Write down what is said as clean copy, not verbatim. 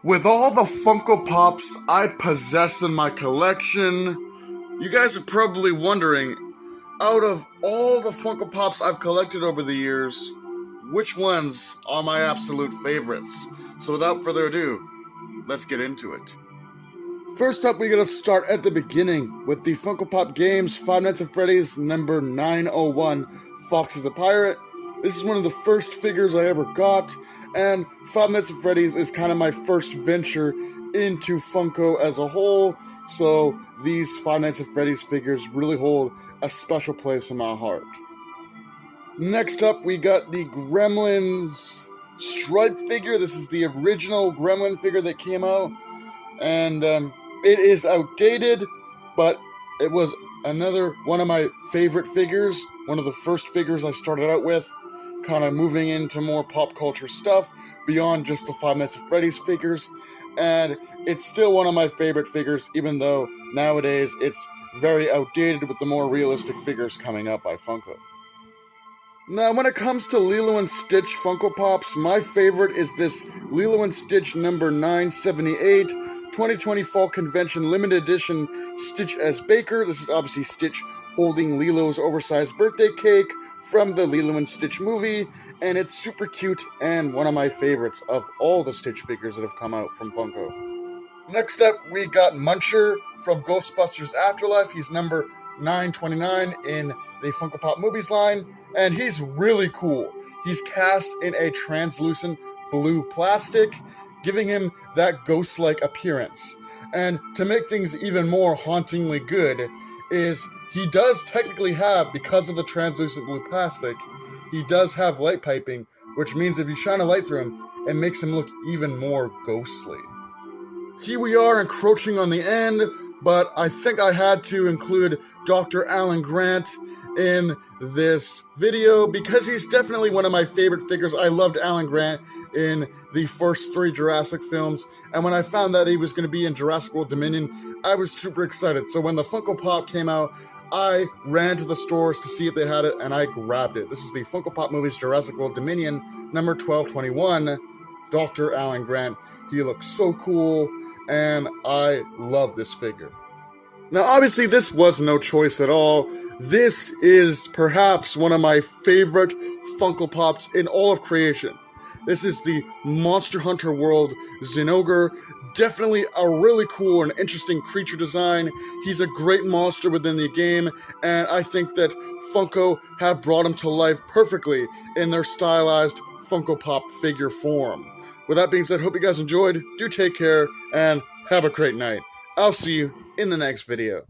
With all the Funko Pops I possess in my collection, you guys are probably wondering, out of all the Funko Pops I've collected over the years, which ones are my absolute favorites? So without further ado, let's get into it. First up, we're going to start at the beginning with the Funko Pop Games Five Nights at Freddy's number 901, Foxy the Pirate. This is one of the first figures I ever got, and Five Nights at Freddy's is kind of my first venture into Funko as a whole, so these Five Nights at Freddy's figures really hold a special place in my heart. Next up, we got the Gremlins Stripe figure. This is the original Gremlin figure that came out, and it is outdated, but it was another one of my favorite figures, one of the first figures I started out with, kind of moving into more pop culture stuff beyond just the Five Nights at Freddy's figures, and it's still one of my favorite figures, even though nowadays it's very outdated with the more realistic figures coming up by Funko. Now, when it comes to Lilo and Stitch Funko Pops, my favorite is this Lilo and Stitch number 978, 2020 Fall Convention Limited Edition Stitch as Baker. This is obviously Stitch holding Lilo's oversized birthday cake from the Lilo and Stitch movie, and it's super cute and one of my favorites of all the Stitch figures that have come out from Funko. Next up, we got Muncher from Ghostbusters Afterlife. He's number 929 in the Funko Pop Movies line, and he's really cool. He's cast in a translucent blue plastic, giving him that ghost-like appearance. And to make things even more hauntingly good is he does technically have, because of the translucent blue plastic, he does have light piping, which means if you shine a light through him, it makes him look even more ghostly. Here we are encroaching on the end, but I think I had to include Dr. Alan Grant in this video because he's definitely one of my favorite figures. I loved Alan Grant in the first three Jurassic films, and when I found that he was going to be in Jurassic World Dominion, I was super excited. So when the Funko Pop came out, I ran to the stores to see if they had it, and I grabbed it. This is the Funko Pop Movies Jurassic World Dominion, number 1221, Dr. Alan Grant. He looks so cool, and I love this figure. Now, obviously, this was no choice at all. This is perhaps one of my favorite Funko Pops in all of creation. This is the Monster Hunter World Zinogre. Definitely a really cool and interesting creature design. He's a great monster within the game, and I think that Funko have brought him to life perfectly in their stylized Funko Pop figure form. With that being said, hope you guys enjoyed. Do take care, and have a great night. I'll see you in the next video.